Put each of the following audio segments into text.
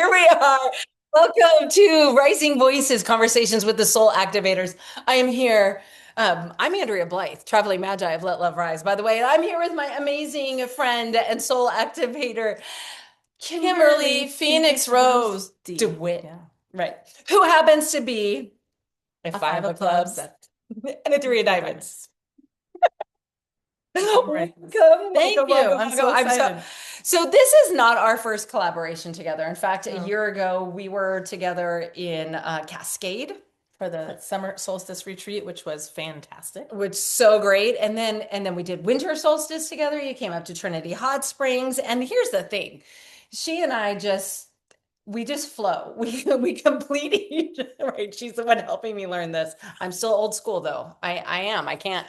Here we are. Welcome to Rising Voices, Conversations with the Soul Activators. I am here. I'm Andrea Blythe, traveling magi of Let Love Rise. By the way, I'm here with my amazing friend and soul activator, Kimberly Kimberly Phoenix Phoenix Rose Rose Dewit. Dewit, Yeah. right? Who happens to be a A five five of of clubs clubs that and a three of three diamonds. diamonds. I'm Welcome, ready for this. welcome, Thank you. welcome, I'm welcome. so excited. So this is not our first collaboration together. In fact, a No. year ago we were together in Cascade, For the summer solstice retreat, which was fantastic. which so great. And then we did winter solstice together. You came up to Trinity Hot Springs. And here's the thing. She and I just we just flow. We complete each right. She's the one helping me learn this. I'm still old school though. I am. I can't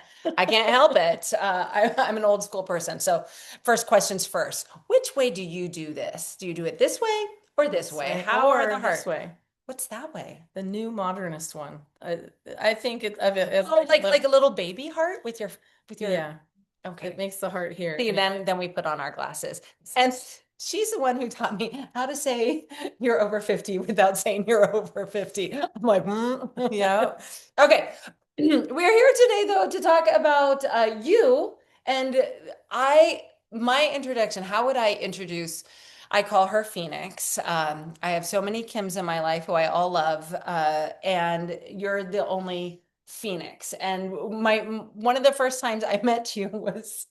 help it. I'm an old school person. So first questions first. Which way do you do this? Do you do it this way or this This way? way How are the or this heart? way. What's that way? The new modernist one. I think it of it. Oh, like a little baby heart with your Yeah. It okay. makes the heart here. See, Yeah. then we put on our glasses. And she's the one who taught me how to say you're over 50 without saying you're over 50. I'm like, Yeah. Okay. We're here today though to talk about you and my introduction. How would I introduce? I call her Phoenix. I have so many Kims in my life who I all love, and you're the only Phoenix. And one of the first times I met you was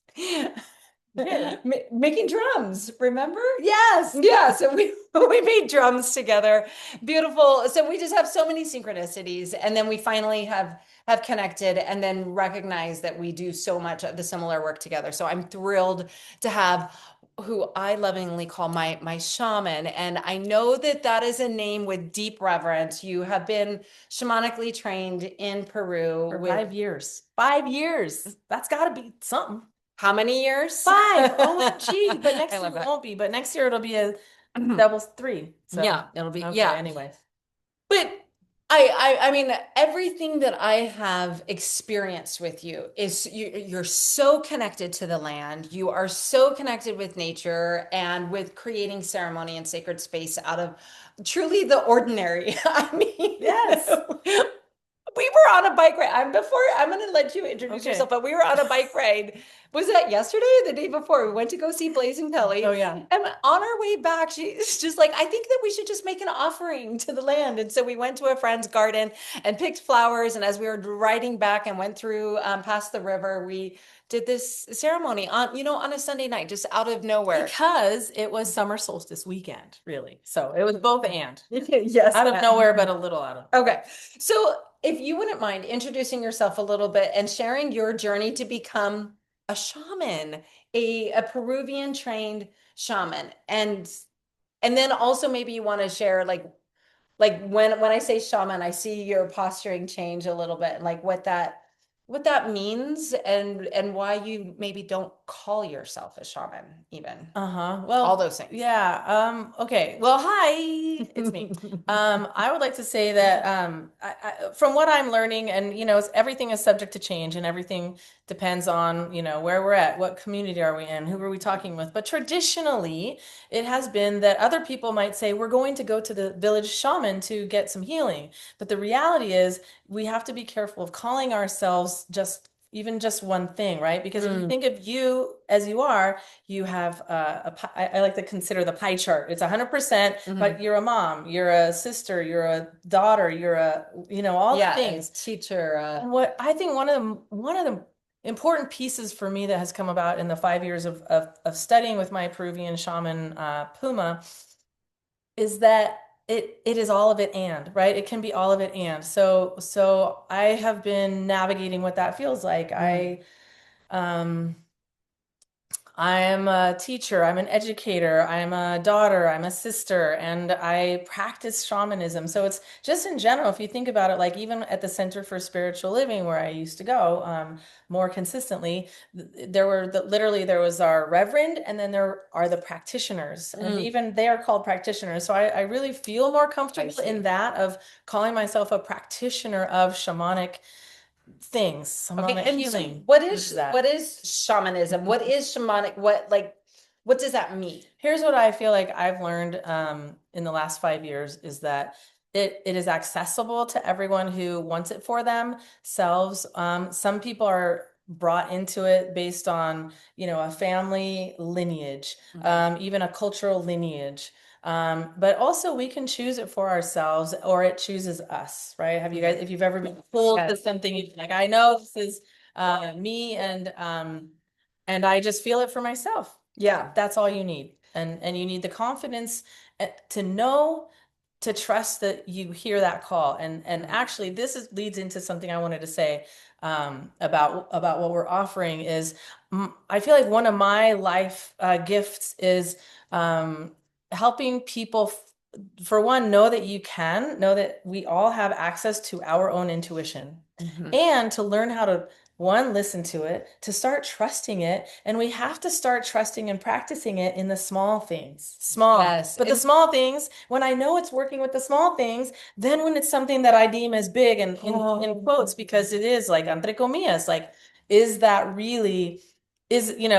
Did. making drums, remember? Yes. Yeah, so we we made drums together. Beautiful. So we just have so many synchronicities, and then we finally have connected and then recognized that we do so much of the similar work together. So I'm thrilled to have who I lovingly call my shaman, and I know that that is a name with deep reverence. You have been shamanically trained in Peru For with 5 years. 5 years. That's got to be something. how many years? Five. OMG. But I next year love it that. won't be. But next year it'll be a double three. So, Yeah, it'll be okay. yeah. Anyway. But I mean everything that I have experienced with you is you're so connected to the land. You are so connected with nature and with creating ceremony and sacred space out of truly the ordinary. I Yes. mean, we were on a bike ride. I'm going to let you introduce yourself, Okay. but we were on a bike ride. Was that yesterday or the day before? We went to go see Blaze and Oh, Kelly. yeah. And on our way back, she's just like, I think that we should just make an offering to the land. And so we went to a friend's garden and picked flowers. And as we were riding back and went through past the river, we did this ceremony on a Sunday night, just out of nowhere. Because it was summer solstice weekend, really. So it was both and. Yes. Out of nowhere, but a little out of. Okay. So if you wouldn't mind introducing yourself a little bit and sharing your journey to become a shaman, a Peruvian trained shaman. And then also maybe you want to share like when I say shaman, I see your posturing change a little bit and like what that means and why you maybe don't call yourself a shaman even. Uh-huh. All Well, those things. yeah. Okay. Well, hi, it's me. I would like to say that from what I'm learning, and everything is subject to change, and everything depends on where we're at, what community are we in, who are we talking with. But traditionally, it has been that other people might say we're going to go to the village shaman to get some healing, but the reality is we have to be careful of calling ourselves just one thing, right? Because if you Mm. think of you as you are, you have I like to consider the pie chart. It's 100%, but Mhm. you're a mom, you're a sister, you're a daughter, you're all the Yeah, a things. teacher. And what I think one of the important pieces for me that has come about in the 5 years of studying with my Peruvian shaman Puma is that it is all of it and right, it can be all of it. And so I have been navigating what that feels like. Mm. Um I am a teacher, I'm an educator, I'm a daughter, I'm a sister, and I practice shamanism. So it's just in general, if you think about it, like even at the Center for Spiritual Living, where I used to go more consistently, literally there was our reverend, and then there are the practitioners, and Mm. even they are called practitioners. So I really feel more I comfortable in see. that of calling myself a practitioner of shamanic things, Okay, shamanic and so healing. what What is is that? what is shamanism? What is shamanic? What like What does that mean? Here's what I feel like I've learned in the last 5 years is that it is accessible to everyone who wants it for themselves. Some people are brought into it based on, a family lineage, even a cultural lineage. But also we can choose it for ourselves or it chooses us, right? Have you guys, if you've ever been pulled to something, like, I know this is me and I just feel it for myself. Yeah. That's all you need. And you need the confidence to know, to trust that you hear that call. And actually leads into something I wanted to say about what we're offering is I feel like one of my life gifts is helping people for one, know that you can know that we all have access to our own intuition and to learn how to one, listen to it, to start trusting it. And we have to start trusting and practicing it in the small things. Small. Yes. But the small things, when I know it's working with the small things, then when it's something that I deem as big and in quotes, because it is like entre comillas, like, is that really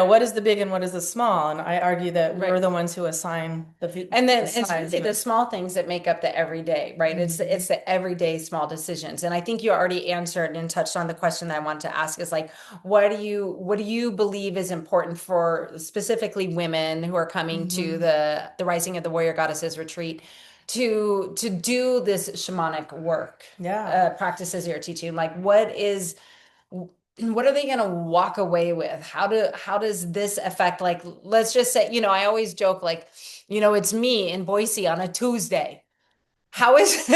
what is the big and what is the small? And I argue that we're the ones who assign and then the it's size. really the small things that make up the everyday, right? It's the everyday small decisions. And I think you already answered and touched on the question that I want to ask is like, what do you believe is important for specifically women who are coming to the Rising of the Warrior Goddesses retreat to do this shamanic work practices you're teaching? Like, what are they going to walk away with? How does this affect, like, let's just say, I always joke, like, it's me in Boise on a Tuesday. How is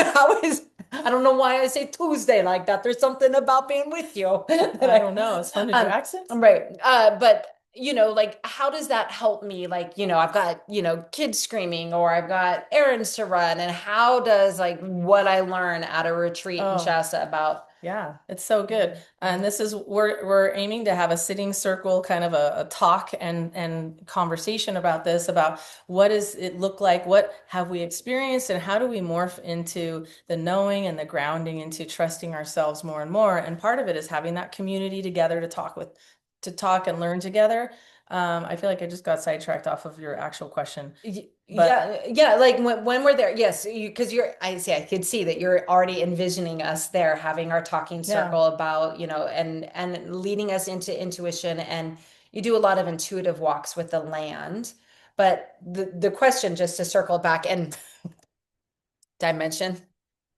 I don't know why I say Tuesday like that. There's something about being with you. I don't know. It's fun to do accents. Right. But like, how does that help me? Like, I've got, kids screaming, or I've got errands to run. And how does, like, what I learn at a retreat in Shasta about. Yeah, it's so good. And this is we're aiming to have a sitting circle, kind of a talk and conversation about this, about what does it look like, what have we experienced, and how do we morph into the knowing and the grounding into trusting ourselves more and more. And part of it is having that community together to talk and learn together. I feel like I just got sidetracked off of your actual question. Yeah, like when we're there, yes, because I could see that you're already envisioning us there having our talking circle about, and leading us into intuition, and you do a lot of intuitive walks with the land. But the question, just to circle back and dimension.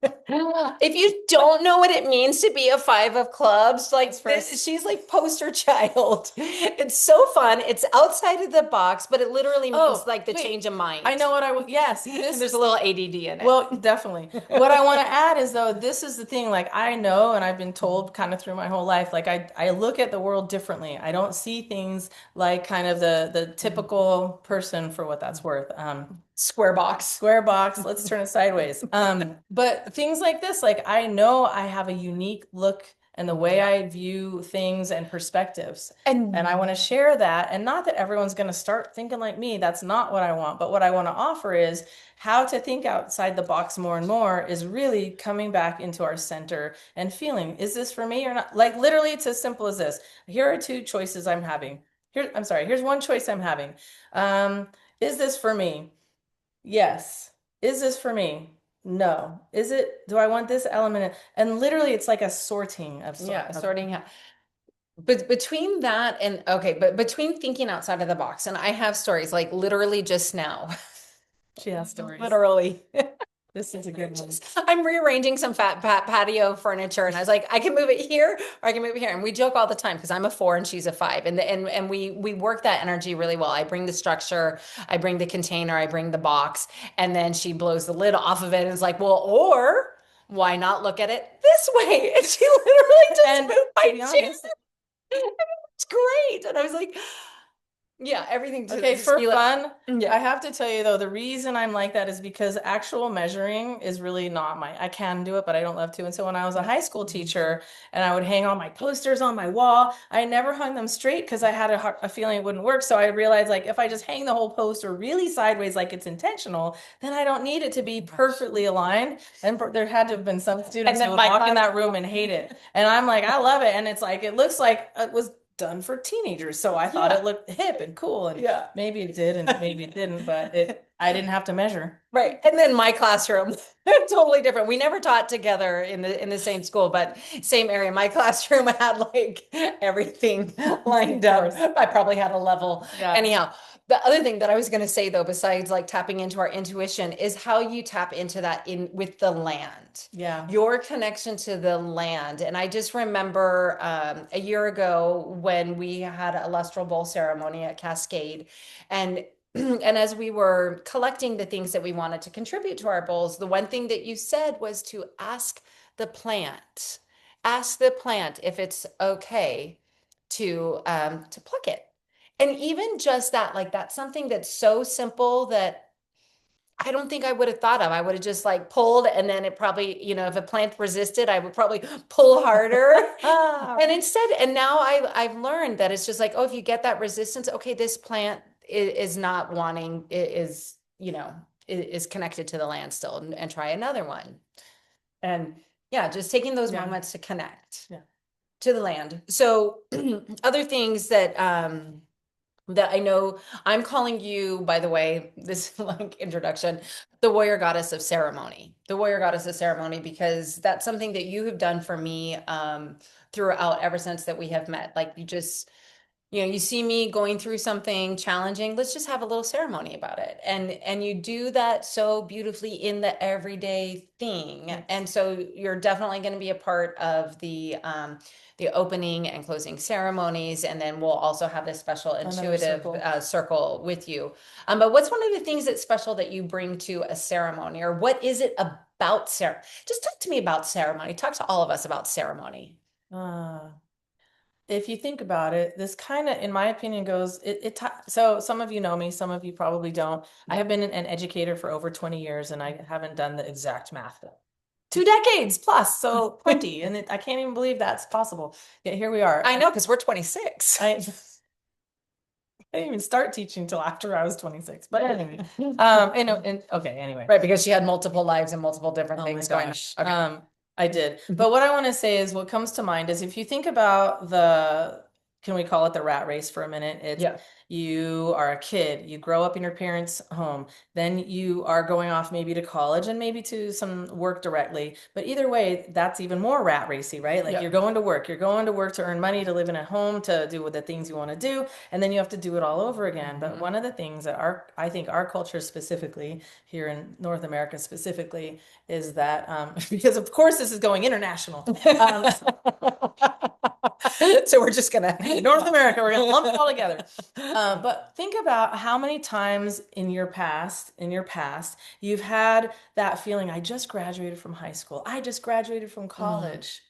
If you don't know what it means to be a five of clubs, like she's like poster child. It's so fun. It's outside of the box, but it literally means like the change of mind. I know what yes. There's a little ADD in it. Well, definitely. What I want to add is, though, this is the thing, like, I know, and I've been told kind of through my whole life, like, I look at the world differently. I don't see things like kind of the typical person for what that's worth. Square box. Let's turn it sideways. But things like this, like, I know I have a unique look and the way I view things and perspectives. And I want to share that. And not that everyone's going to start thinking like me. That's not what I want. But what I want to offer is how to think outside the box more and more, is really coming back into our center and feeling, is this for me or not? Like, literally, it's as simple as this. Here are two choices I'm having. Here's one choice I'm having. Is this for me? Yes. Is this for me? No. Do I want this element? And literally it's like a sorting of sorting. But between that and but between thinking outside of the box, and I have stories, like, literally just now. She has stories. Literally. This is a good one. I'm rearranging some patio furniture, and I was like, I can move it here or I can move it here. And we joke all the time because I'm a 4 and she's a 5, and we work that energy really well. I bring the structure, I bring the container, I bring the box, and then she blows the lid off of it and is like, well, or why not look at it this way? And she literally just moved my chair. It's great. And I was like, yeah, everything. Okay, for fun, I have to tell you, though, the reason I'm like that is because actual measuring is really not I can do it, but I don't love to. And so when I was a high school teacher and I would hang all my posters on my wall, I never hung them straight because I had a feeling it wouldn't work. So I realized, like, if I just hang the whole poster really sideways, like it's intentional, then I don't need it to be perfectly aligned. And there had to have been some students who would walk in that room and hate it. And I'm like, I love it. And it's like, it looks like it was done for teenagers. So I thought Yeah. it looked hip and cool, and Yeah. maybe it did and maybe it didn't, but I didn't have to measure. Right. And then my classroom, totally different. We never taught together in the same school, but same area. My classroom had like everything lined Of up. course. I probably had a level. Yeah. Anyhow, the other thing that I was going to say though, besides like tapping into our intuition, is how you tap into that in with the land. Yeah. Your connection to the land. And I just remember a year ago when we had a lustral bowl ceremony at Cascade, and and as we were collecting the things that we wanted to contribute to our bowls, the one thing that you said was to the plant, ask the plant if it's okay to pluck it. And even just that, like that's something that's so simple that I don't think I would have thought of. I would have just like pulled, and then it probably, if a plant resisted, I would probably pull harder. And instead, and now I've learned that it's just like, oh, if you get that resistance, okay, this plant is not wanting, is connected to the land still, and try another one. And yeah, just taking those Yeah. moments to connect Yeah. to the land. So other things that I know, I'm calling you, by the way, this like introduction, the warrior goddess of ceremony, the warrior goddess of ceremony, because that's something that you have done for me throughout ever since that we have met. Like you see me going through something challenging, let's just have a little ceremony about it. And you do that so beautifully in the everyday thing. Thanks. And so you're definitely going to be a part of the opening and closing ceremonies. And then we'll also have this special intuitive circle with you. But what's one of the things that's special that you bring to a ceremony, or what is it about ceremony? Just talk to me about ceremony. Talk to all of us about ceremony. If you think about it, this kind of, in my opinion, goes so some of you know me, some of you probably don't. I have been an educator for over 20 years, and I haven't done the exact math. 2 decades plus, so plenty, and I can't even believe that's possible. Yet here we are. I know, because we're 26. I didn't even start teaching till after I was 26. But anyway, okay, anyway. Right, because she had multiple lives and multiple different Oh things my going on. gosh. Okay. I did. But what I want to say is what comes to mind is if you think about can we call it the rat race for a minute? It's Yeah. you are a kid, you grow up in your parents' home, then you are going off maybe to college and maybe to some work directly. But either way, that's even more rat racy, right? Like Yeah. you're going to work to earn money, to live in a home, to do the things you want to do, and then you have to do it all over again. But one of the things that I think our culture specifically here in North America specifically is that because of course this is going international. So we're just gonna North America, we're gonna lump it all together. But think about how many times in your past, you've had that feeling, I just graduated from high school, I just graduated from college.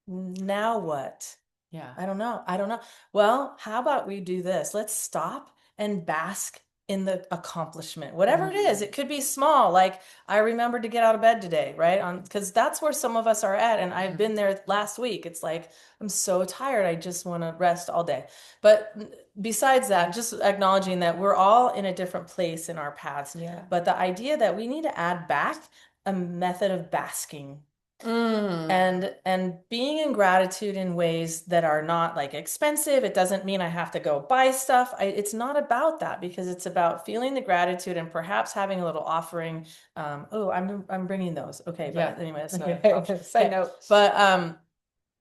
Now what? Yeah. I don't know. Well, how about we do this? Let's stop and bask in the accomplishment, whatever it is. It could be small, like I remembered to get out of bed today, right? Because that's where some of us are at. And I've been there last week. It's like, I'm so tired. I just want to rest all day. But besides that, just acknowledging that we're all in a different place in our paths. Yeah. But the idea that we need to add back a method of basking. And being in gratitude in ways that are not like expensive. It doesn't mean I have to go buy stuff. It's not about that, because it's about feeling the gratitude and perhaps having a little offering. I'm bringing those. Okay, but anyway, that's not side note. But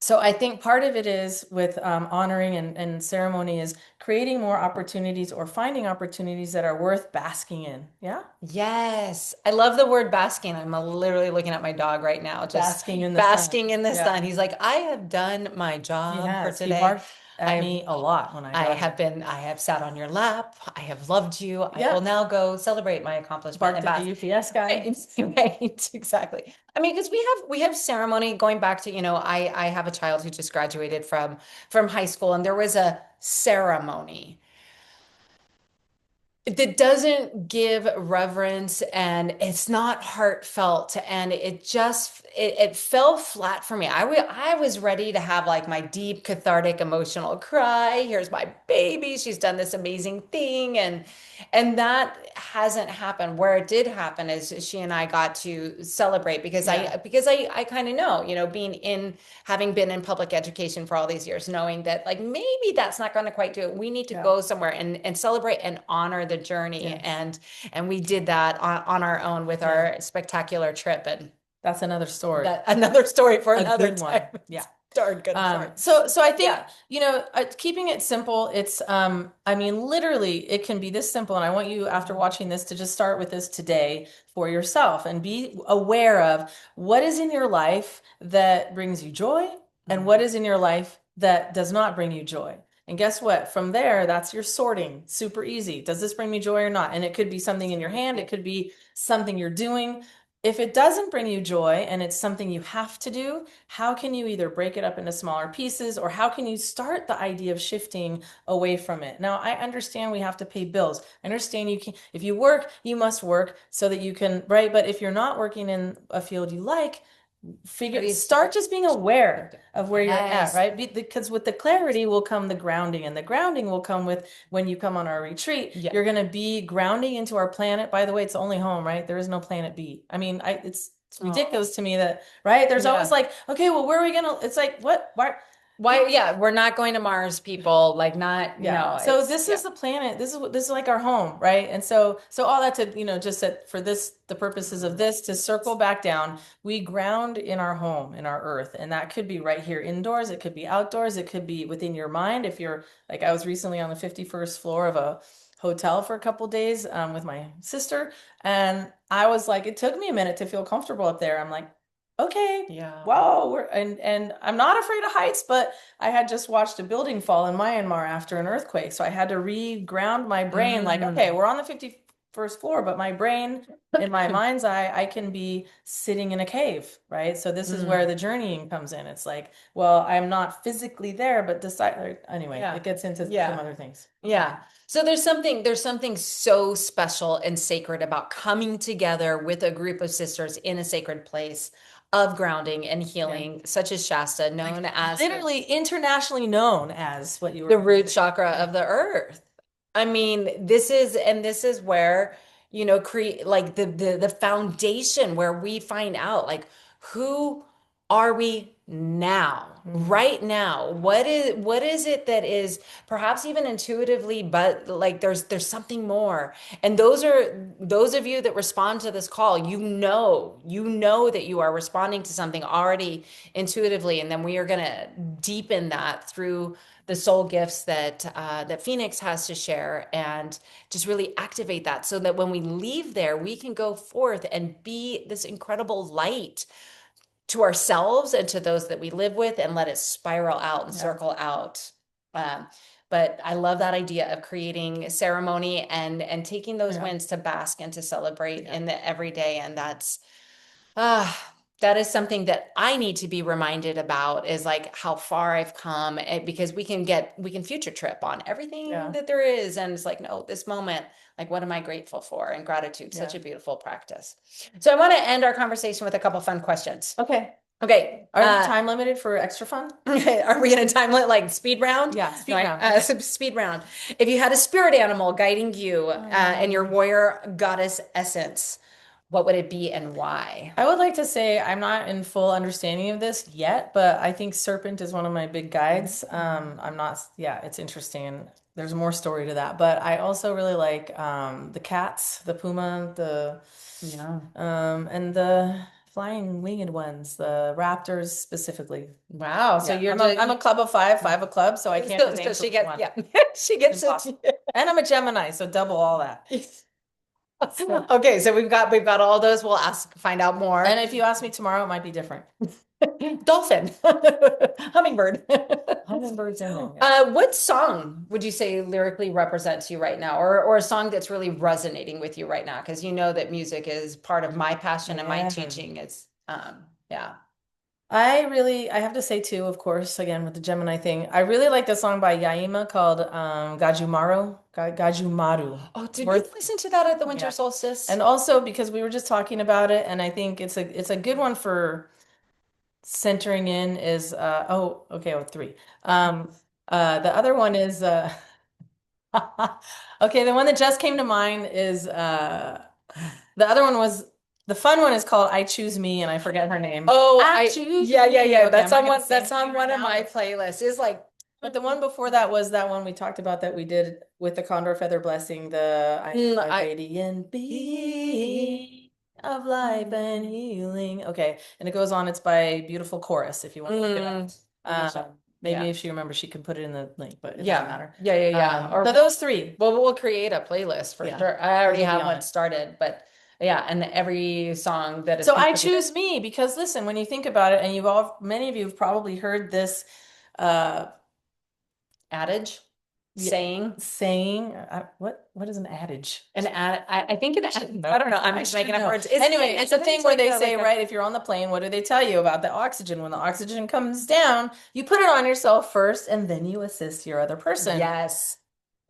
so I think part of it is with honoring and ceremony is creating more opportunities or finding opportunities that are worth basking in. Yeah. Yes. I love the word basking. I'm literally looking at my dog right now, just Basking in the basking sun. in the Yeah. sun. He's like, I have done my job for He today. barked at me a lot when I have sat on your lap. I have loved you. I Yeah. will now go celebrate my accomplishment. Barked at the UPS guy. Right, exactly. I mean, because we have ceremony going back to, I have a child who just graduated from high school, and there was a ceremony that doesn't give reverence, and it's not heartfelt, and it fell flat for me. I was ready to have like my deep cathartic emotional cry. Here's my baby. She's done this amazing thing. And that hasn't happened. Where it did happen is she and I got to celebrate because Yeah. I kind of know, being in having been in public education for all these years, knowing that like maybe that's not going to quite do it. We need to Yeah. go somewhere and celebrate and honor the journey. Yes. And we did that on our own with Yeah. our spectacular trip. And That's another story. that another story for A another good one. time. Yeah. Darn good. Sorry. So I think, Yeah. keeping it simple, it's, I mean, literally, it can be this simple. And I want you, after watching this, to just start with this today for yourself and be aware of what is in your life that brings you joy and what is in your life that does not bring you joy. And guess what? From there, that's your sorting. Super easy. Does this bring me joy or not? And it could be something in your hand. It could be something you're doing. If it doesn't bring you joy and it's something you have to do, how can you either break it up into smaller pieces or how can you start the idea of shifting away from it? Now, I understand we have to pay bills. I understand you can, if you work, you must work so that you can, right? But if you're not working in a field you like, start just being aware of where you're at, right? Because with the clarity will come the grounding, and the grounding will come with when you come on our retreat. Yeah. You're going to be grounding into our planet. By the way, it's the only home, right? There is no planet B. I mean, it's ridiculous to me that, right? There's always like, okay, well, where are we gonna? It's like, what? Why? Yeah, we're not going to Mars, people. Like, not, no. So this is the planet. This is like our home, right? And so all that to, just that for the purposes of this, to circle back down, we ground in our home, in our earth. And that could be right here indoors. It could be outdoors. It could be within your mind. If you're like, I was recently on the 51st floor of a hotel for a couple days with my sister. And I was like, it took me a minute to feel comfortable up there. I'm like, okay, Yeah. whoa, and I'm not afraid of heights, but I had just watched a building fall in Myanmar after an earthquake, so I had to re-ground my brain. Like, okay, we're on the 51st floor, but my brain, in my mind's eye, I can be sitting in a cave, right? So this is where the journeying comes in. It's like, well, I'm not physically there, but anyway, it gets into some other things. Yeah. So there's something so special and sacred about coming together with a group of sisters in a sacred place of grounding and healing, such as Shasta, known as literally internationally known as what you were the root chakra of the earth. I mean, this is where, create like the foundation where we find out like who are we now, right now? What is it that is perhaps even intuitively, but like there's something more. And those of you that respond to this call, you know that you are responding to something already intuitively, and then we are gonna deepen that through the soul gifts that Phoenix has to share, and just really activate that so that when we leave there, we can go forth and be this incredible light to ourselves and to those that we live with, and let it spiral out and circle out. Um, but I love that idea of creating ceremony and taking those wins to bask and to celebrate in the everyday. And that is something that I need to be reminded about, is like how far I've come, because we can future trip on everything that there is. And it's like, no, this moment, like, what am I grateful for? And gratitude, such a beautiful practice. So I want to end our conversation with a couple fun questions. Okay. Okay. Are we time limited for extra fun? Are we going to time limit, like speed round? Yeah, speed round. Speed round. If you had a spirit animal guiding you and your warrior goddess essence, what would it be and why? I would like to say I'm not in full understanding of this yet, but I think serpent is one of my big guides. I'm not, it's interesting. There's more story to that, but I also really like the cats, the puma, and the flying winged ones, the raptors specifically. Wow. So I'm a club of five of clubs, so I can't just name she gets one. she gets and I'm a Gemini, so double all that. Okay, so we've got all those. We'll find out more. And if you ask me tomorrow, it might be different. Dolphin, hummingbird. Hummingbirds in there. What song would you say lyrically represents you right now, or a song that's really resonating with you right now? Because you know that music is part of my passion and my teaching. It's I have to say too, of course, again with the Gemini thing, I really like the song by Yaima called Gajumaru. Oh, did you listen to that at the winter solstice? And also because we were just talking about it, and I think it's a good one for centering in is oh, okay, well, three. Um, the other one is okay, the one that just came to mind is the other one was the fun one is called I Choose Me, and I forget her name. Oh, I choose yeah, yeah, me. yeah. Okay, I'm That's not on gonna one, sing that's it to on you right one of now, my playlists. It's like, but the one before that was that one we talked about that we did with the Condor Feather Blessing, the I, radiant being of life and healing. Okay, and it goes on. It's by Beautiful Chorus if you want to look it up. Uh, maybe yeah, if she remembers, she can put it in the link, but it doesn't yeah, matter. yeah, yeah, yeah. So those three. Well, we'll create a playlist for Yeah, sure. I already it'll be have on one it. started, but yeah, and every song that is So I contributed. choose me because listen, when you think about it, and you've all, many of you have probably heard this uh Adage, yeah, saying, saying, what is an adage? I think I don't know. I'm I just should making up know. words. Anyway, it's a thing where they say, like a, right, if you're on the plane, what do they tell you about the oxygen? When the oxygen comes down, you put it on yourself first and then you assist your other person. yes.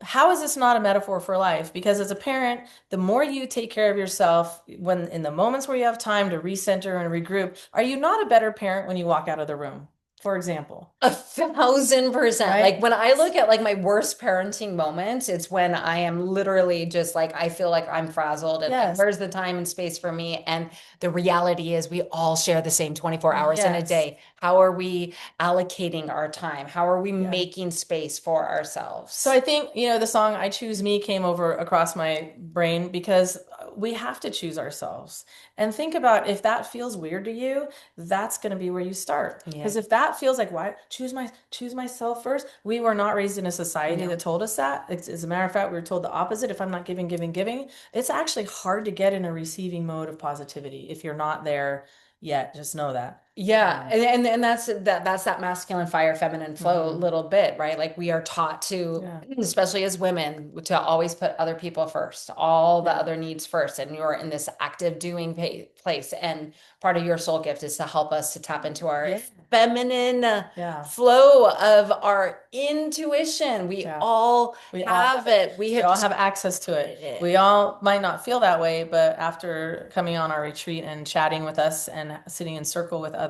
How is this not a metaphor for life? Because as a parent, the more you take care of yourself, when in the moments where you have time to recenter and regroup, are you not a better parent when you walk out of the room, for example? 1,000%. Like Right? when I look at like my worst parenting moments, it's when I am literally just like I feel like I'm frazzled and like Yes. where's the time and space for me? And the reality is we all share the same 24 hours in a Yes. day. How are we allocating our time? How are we Yeah. making space for So ourselves? I think, the song I Choose Me came over across my brain because we have to choose ourselves. And think about if that feels weird to you, that's going to be where you start. Yeah. Because if that feels like, why choose myself first? We were not raised in a society No. that told us that. As a matter of fact, we were told the opposite. If I'm not giving, it's actually hard to get in a receiving mode of positivity if you're not there yet. Just know that. Yeah, and that's that masculine fire, feminine flow a Mhm. little bit, right? Like we are taught to, Yeah. especially as women, to always put other people first, all the Yeah. other needs first, and you're in this active doing place. And part of your soul gift is to help us to tap into our Yeah. feminine Yeah. flow of our intuition. We Yeah. all We all have have it. it. We We have all have access to it. We all might not feel that way, but after coming on our retreat and chatting with us and sitting in circle with others,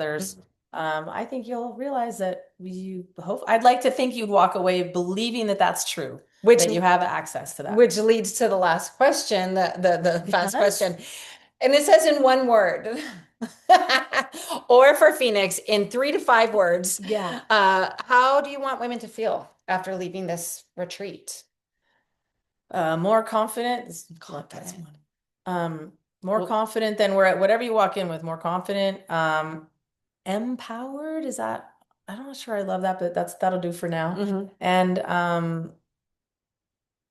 I think you'll realize that you hope, I'd like to think you'd walk away believing that that's true, which that you have access to that. which leads to the last question, the fast Yes. question. And it says in one word, or for Phoenix in 3 to 5 words, Yeah. how do you want women to feel after leaving this retreat? More confident. That's Confident. one. More Well, confident than we're at whatever you walk in with, more confident. Empowered, is that, I'm not sure I love that, but that'll do for now. mhm. And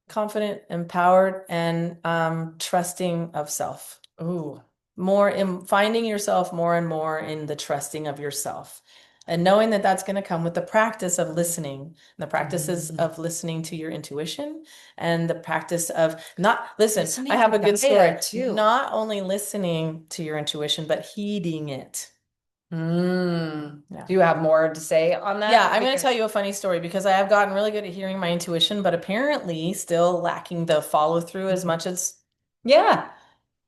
confident, empowered, and trusting of self. Ooh. More in finding yourself more and more in the trusting of yourself. And knowing that that's going to come with the practice of listening, the practices Mhm. of listening to your intuition, and the practice of not, listen, I Listening have to a good story. Gaia too. Not only listening to your intuition, but heeding it. Do Yeah. you have more to say on Yeah, that? I'm going to tell Because you a funny story because I have gotten really good at hearing my intuition, but apparently still lacking the follow through yeah,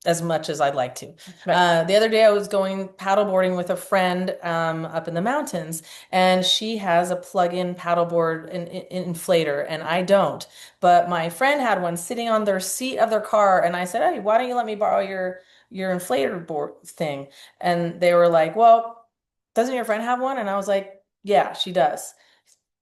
as much as I'd like to. right. The other day I was going paddleboarding with a friend up in the mountains, and she has a plug-in paddleboard inflator, and I don't. But my friend had one sitting on their seat of their car, and I said, "Hey, why don't you let me borrow your inflator board thing?" And they were like, "Well, doesn't your friend have one?" And I was like, "Yeah, she does."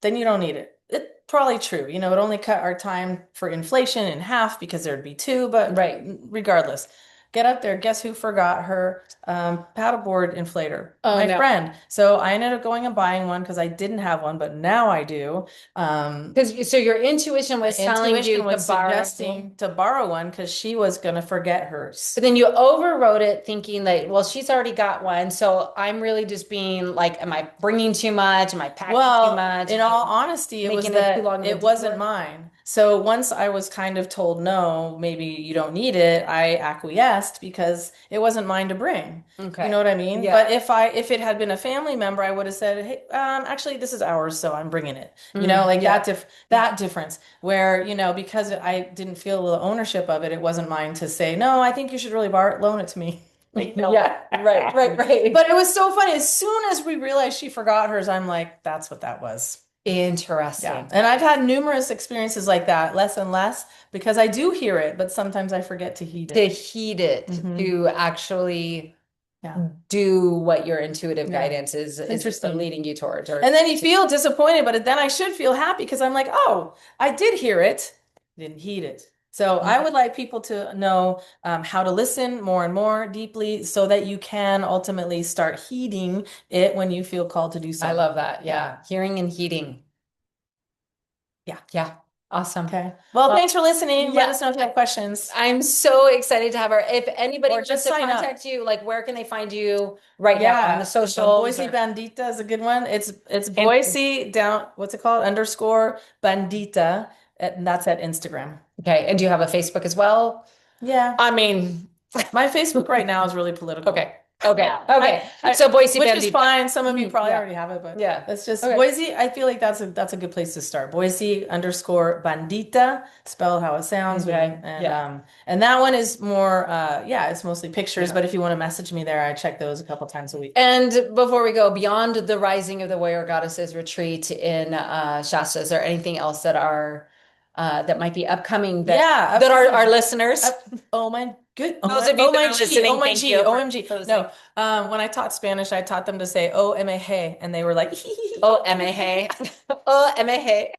Then you don't need it. It's probably true. It only cut our time for inflation in half because there'd be two, but Right. regardless, get up there. Guess who forgot her paddleboard inflator? Oh My no. friend. So I ended up going and buying one because I didn't have one, but now I do. Because so your intuition My was telling you intuition to was borrow. suggesting to borrow one because she was going to forget hers. But then you overrode it thinking that, well, she's already got one. So I'm really just being like, am I bringing too much? Am I packing too Well, much? in Am I all honesty, it was making it too that long of a it wasn't detour? mine. So once I was kind of told, no, maybe you don't need it, I acquiesced because it wasn't mine to bring. You know Okay. what I mean? Yeah. But if it had been a family member, I would have said, hey, actually, this is ours, so I'm bringing it. Like Yeah. that difference where, because I didn't feel the ownership of it, it wasn't mine to say, no, I think you should really loan it to me. Yeah, right. But it was so funny. As soon as we realized she forgot hers, I'm like, that's what that was. Yeah. Interesting. And I've had numerous experiences like that, less and less, because I do hear it, but sometimes I forget to heed To it. heed it, Mhm. to actually Yeah. do what your intuitive Yeah. guidance is Interesting. leading you towards. Or And then you feel disappointed, but then I should feel happy because I'm like, oh, I did hear it, didn't heed it. So I would like people to know how to listen more and more deeply so that you can ultimately start heeding it when you feel called to do so. I love that. Yeah. Yeah. Hearing and heeding. Yeah. Yeah. Awesome. Okay. Well, thanks for listening. Let yeah. us know if you have questions. I'm so excited to have her. If anybody Or wants just to sign up. contact you, like where can they find you right now on the Yeah. So socials? Boise or- Bandita is a good one. It's Boise down, what's it called? Underscore Bandita. And that's at Instagram. Okay. And do you have a Facebook as well? Yeah. I mean, My Facebook right now is really political. okay. Okay. Yeah. Okay. So Boise Which is Bandit. fine. Some of you Mhm, probably yeah. already have it, but Yeah. it's just Okay. Boise. I feel like that's a good place to start. Boise underscore Bandita, spelled how it sounds. Okay. And Yeah. and that one is more yeah, it's mostly pictures, Yeah. but if you want to message me there, I check those a couple times a week. And before we go, beyond the Rising of the Warrior Goddesses retreat in Shasta, is there anything else that are that might be upcoming that Yeah, that upcoming. our listeners? Oh my good. Those of you that are listening, thank you for OMG. listening. No, when I taught Spanish, I taught them to say "Oh, hey," and they were like, Oh, MA. Oh, MA.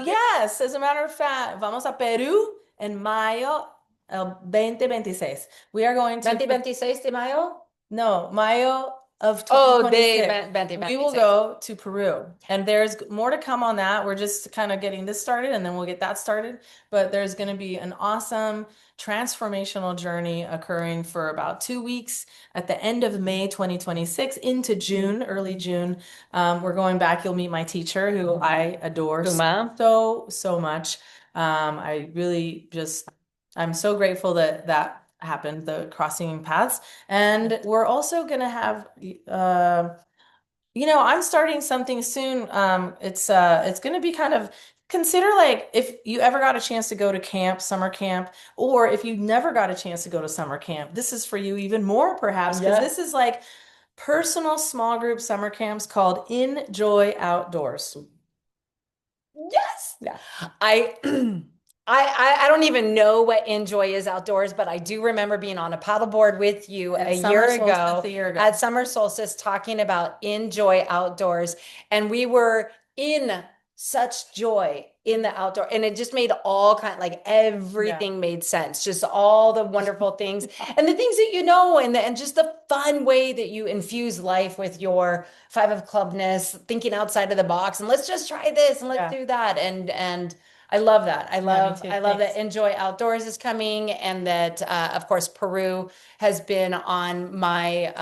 Yes, as a matter of fact, vamos a Perú en mayo el 2026. We are going to 2026 de mayo? no, mayo of Oh, de 2026. We will 2026. go to Peru, and there's more to come on that. We're just kind of getting this started, and then we'll get that started. But there's going to be an awesome transformational journey occurring for about 2 weeks at the end of May 2026 into June, early June. We're going back. You'll meet my teacher, who I adore Uma. so much. I really just, I'm so grateful that that happened, the crossing paths. And we're also going to have, I'm starting something soon. It's going to be kind of, consider like if you ever got a chance to go to camp, summer camp, or if you never got a chance to go to summer camp, this is for you even more perhaps, because Yeah. this is like personal small group summer camps called INjoy Outdoors. Yes. Yeah. I I don't even know what INjoy is outdoors, but I do remember being on a paddleboard with you At a summer year solstice ago a year ago. at summer solstice talking about INjoy Outdoors. And we were in such joy in the outdoor. And it just made all kind like everything made sense. Just all the wonderful things and the things that you know, and just the fun way that you infuse life with your five of clubness, thinking outside of the box, and let's just try this and let's do that. And I love that. me too. I love that Thanks. INjoy Outdoors is coming, and that of course Peru has been on my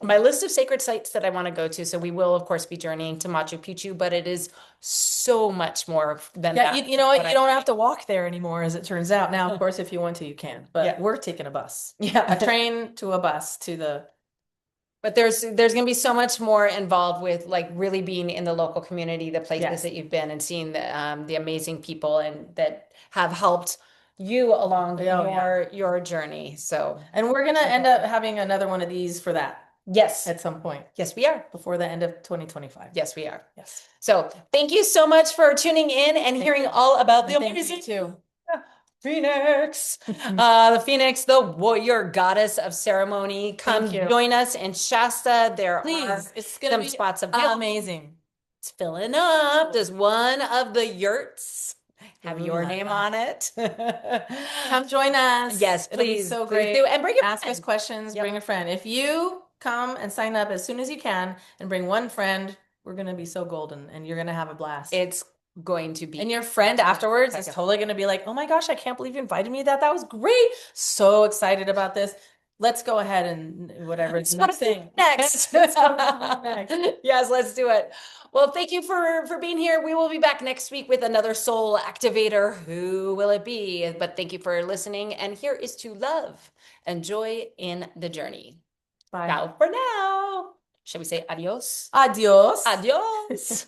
my list of sacred sites that I want to go to. So we will of course be journeying to Machu Picchu, but it is so much more than Yeah, that. you know what? You don't have to walk there anymore, as it turns out. Now, of course, if you want to, you can. But Yeah. we're taking a bus, Yeah. a train to a bus to the. But there's going to be so much more involved with like really being in the local community, the places Yes. that you've been, and seeing the amazing people and that have helped you along your journey. So, And we're gonna end up having another one of these for that yes, at some point yes, we are. before the end of 2025. Yes, we are. Yes. So, thank you so much for tuning in and hearing all about the And thank you amazing too. Phoenix, the Phoenix, the warrior goddess of ceremony. Come join us in Shasta. There are Please, it's gonna some be spots available. amazing. It's filling up. Does one of the yurts have your Ooh. name on it? Come join us. Yes, It'll be please. so Please great. do. And bring a Ask friend. us questions, Yep. bring a friend. If you come and sign up as soon as you can and bring one friend, we're gonna be so golden and you're gonna have a blast. It's going to be. And your friend afterwards is totally gonna be like, oh my gosh, I can't believe you invited me to that. That was great. So excited about this. Let's go ahead and whatever It's next thing. Next. Yes, let's do it. Well, thank you for being here. We will be back next week with another soul activator. Who will it be? But thank you for listening. And here is to love and joy in the journey. Bye. Ciao for now. Shall we say adios? Adios. Adios.